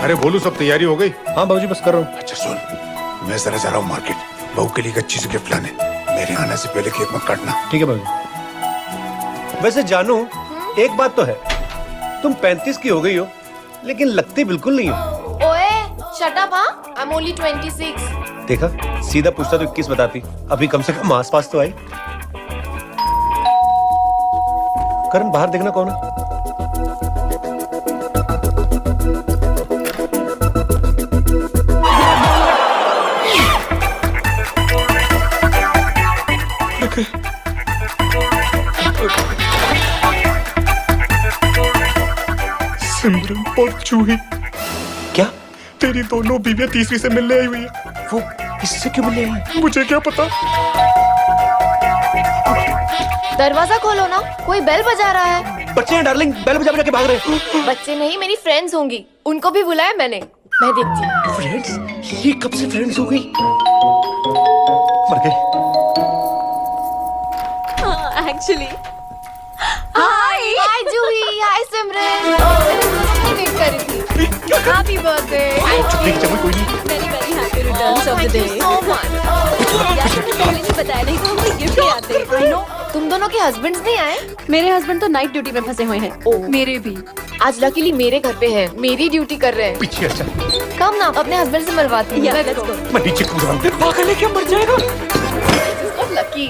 अरे बोलू सब तैयारी हो गई? हाँ बाबूजी बस कर रहा हूँ। अच्छा सुन, मैं जरा जा रहा हूँ मार्केट, बहू के लिए एक अच्छी सी गिफ्ट लाने। मेरे आने से पहले केक मत काटना। ठीक है बाबूजी। वैसे जानू एक बात तो है, तुम 35 की हो गई हो लेकिन लगती बिल्कुल नहीं हो। ओए शट अप, हाँ आई एम ओनली 26। देखा, सीधा पूछता तो 21 बताती। अभी कम से कम आस पास तो आई। करण बाहर देखना कौन है। सिमरन और जूही, क्या? तेरी दोनों बीवियां तीसरी से मिलने आई हुई है। वो इससे क्यों मिलने आई? मुझे क्या पता। दरवाजा खोलो ना, कोई बेल बजा रहा है। बच्चे हैं डार्लिंग, बेल बजा बजा के भाग रहे हैं। बच्चे नहीं, मेरी फ्रेंड्स होंगी, उनको भी बुलाया मैंने। मैं देखती हूँ। फ्रेंड्स? ये कब से फ्रेंड्स हो गई? मर गए। एक्चुअली हाय जूही, हाय सिमरन। वेट कर रही थी। Happy birthday. कोई नहीं। Very very happy returns of the day. So much. यार मैंने पहले नहीं बताया, नहीं तो हमको गिफ्ट ले आते। आई नो, तुम दोनों के हस्बैंड्स नहीं आए? मेरे हस्बैंड तो नाइट ड्यूटी में फंसे हुए हैं। मेरे भी। आज लकीली मेरे घर पे हैं, मेरी ड्यूटी कर रहे हैं। पीछे अच्छा। कम ना, अपने हस्बैंड से मिलवाती हूँ। Let's go. मैं नीचे कूद रहा हूँ। पागल है क्या, मर जाएगा। लकी।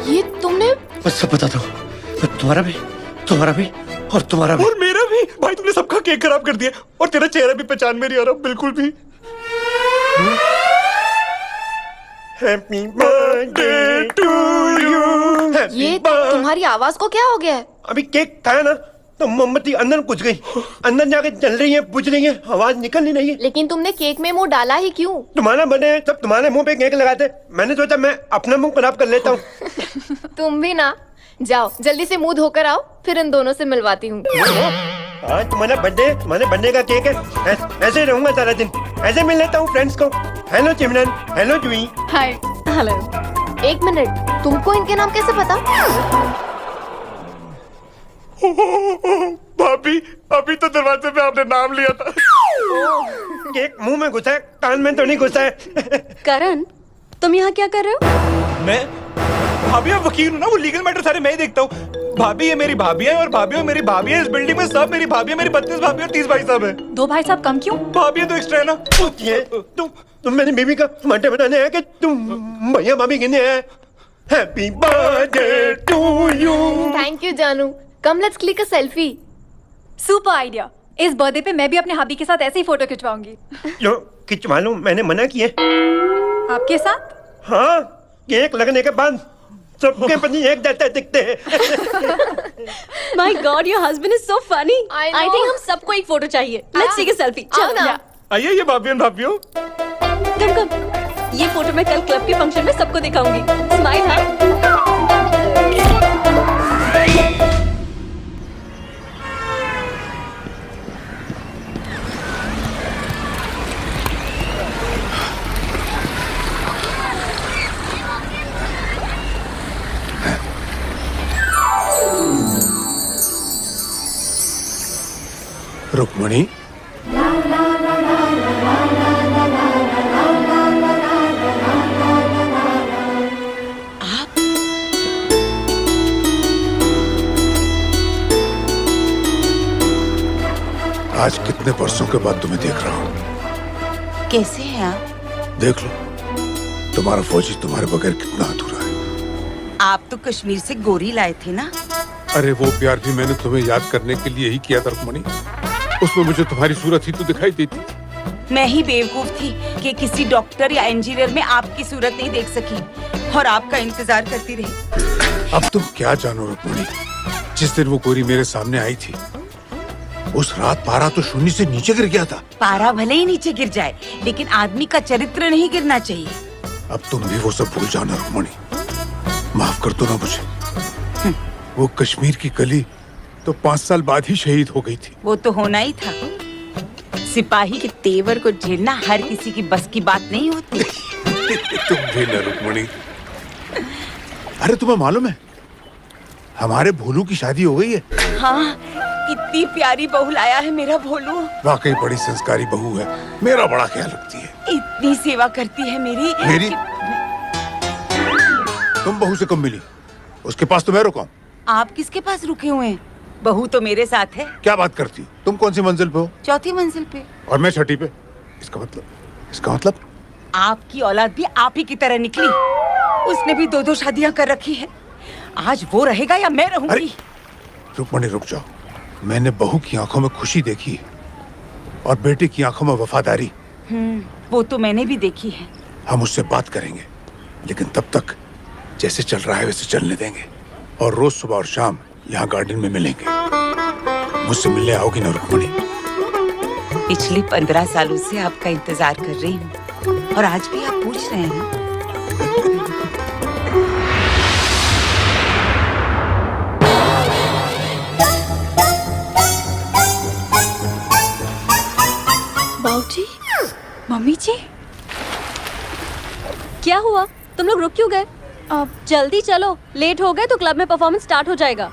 ये तुमने? मैं सब बताता हूँ। तुम्हारा भी और तुम्हारा भी। और मेरा भी। भाई तुमने सबका केक खराब कर दिया और तेरा चेहरा भी पहचान में नहीं आ रहा बिल्कुल भी। Happy birthday to you. ये तुम्हारी आवाज को क्या हो गया है? अभी केक खाया ना तो मोमबत्ती अंदर घुस गई, अंदर जाके जल रही है, बुझ रही है, आवाज निकल नहीं रही है। लेकिन तुमने केक में मुंह डाला ही क्यों? तुम्हारा बर्थडे है, सब तुम्हारे मुंह पे केक लगाते। मैंने सोचा मैं अपना मुंह खराब कर लेता हूँ। तुम भी ना। जाओ जल्दी से मुंह धोकर आओ, फिर इन दोनों से मिलवाती हूँ। आज तुम्हारे बर्थडे का केक है। ऐसे ही रहूंगा सारा दिन, ऐसे मिल लेता हूँ फ्रेंड्स को। हेलो सिमरन, हेलो जूही। हाय। हेलो। एक मिनट, तुमको इनके नाम कैसे पता? भाभी अभी तो दरवाजे पे आपने नाम लिया था। केक मुंह में घुसा है, कान में तो नहीं घुसा है। करण, तुम यहाँ क्या कर रहे हो? मैं भाभी आप वकील हो ना, वो लीगल मैटर सारे मैं ही देखता हूँ। भाभी ये मेरी भाभी है और भाभी मेरी भाभी है। इस बिल्डिंग में सब मेरी भाभी है। मेरी 32 भाभी और 30 भाई साहब है। 2 भाई साहब कम क्यों? भाभी है तो एक्स्ट्रा है ना। तुम मेरी बीवी का मर्डर बताने आया कि तुम भैया भाभी गिने हैं। Happy birthday to you. Thank you जानू। Come let's click a selfie. Super idea. इस बर्थडे पे मैं भी अपने हबी के साथ ऐसे ही फोटो खिंचवाऊंगी। जो खिंचवा लूं, मैंने मना किया। आपके साथ? हाँ, केक लगने के बाद सबके पति एक जैसे दिखते हैं। My God, your husband is so funny. I know. I think हम सबको एक फोटो चाहिए। Let's take a selfie. आओ ना। आइए ये भाभी और भाभीओ। कम। ये फोटो मैं कल क्लब के फंक्शन में सबको दिखाऊंगी। स्माइल हाँ। रुक्मणी, आज कितने वर्षों के बाद तुम्हें देख रहा हूँ। कैसे हैं आप? देख लो, तुम्हारा फौजी तुम्हारे बगैर कितना अधूरा है। आप तो कश्मीर से गोरी लाए थे ना? अरे वो प्यार भी मैंने तुम्हें याद करने के लिए ही किया था रुक्मणी। उसमें मुझे तुम्हारी सूरत ही तो दिखाई देती। मैं ही बेवकूफ थी कि किसी डॉक्टर या इंजीनियर में आपकी सूरत नहीं देख सकी और आपका इंतजार करती रही। अब तुम क्या जानो रुक्मणी, जिस दिन वो गोरी मेरे सामने आई थी उस रात पारा तो शून्य से नीचे गिर गया था। पारा भले ही नीचे गिर जाए, लेकिन आदमी का चरित्र नहीं गिरना चाहिए। अब तुम भी वो सब भूल जाना रुक्मणी। माफ कर दो ना मुझे। वो कश्मीर की कली तो 5 साल बाद ही शहीद हो गई थी। वो तो होना ही था। सिपाही के तेवर को झेलना हर किसी की बस की बात नहीं होती। तुम भी ना रुक्मणी। अरे तुम्हें मालूम है हमारे भोलू की शादी हो गई है। हाँ, कितनी प्यारी बहू लाया है मेरा भोलू। वाकई बड़ी संस्कारी बहू है, मेरा बड़ा ख्याल रखती है। इतनी सेवा करती है मेरी। मेरी? तुम बहू से कब मिली? उसके पास तो मैं रुका हूँ। आप किसके पास रुके हुए हैं? बहू तो मेरे साथ है। क्या बात करती हो? तुम कौन सी मंजिल पे हो? चौथी मंजिल पे। और मैं छठी पे। इसका मतलब आपकी औलाद भी आप ही की तरह निकली। उसने भी 2-2 शादियां कर रखी है। आज वो रहेगा या मैं रहूंगी? रुक्मणी रुक जाओ। मैंने बहू की आंखों में खुशी देखी है और बेटे की आंखों में वफादारी। वो तो मैंने भी देखी है। हम उससे बात करेंगे, लेकिन तब तक जैसे चल रहा है वैसे चलने देंगे। और रोज सुबह और शाम यहाँ गार्डन में मिलेंगे। मुझसे मिलने आओगी ना रुक्मणी? पिछले 15 सालों से आपका इंतजार कर रही हूँ और आज भी आप पूछ रहे हैं। बाबूजी, मम्मी जी, क्या हुआ? तुम लोग रुक क्यों गए? अब जल्दी चलो, लेट हो गए तो क्लब में परफॉर्मेंस स्टार्ट हो जाएगा।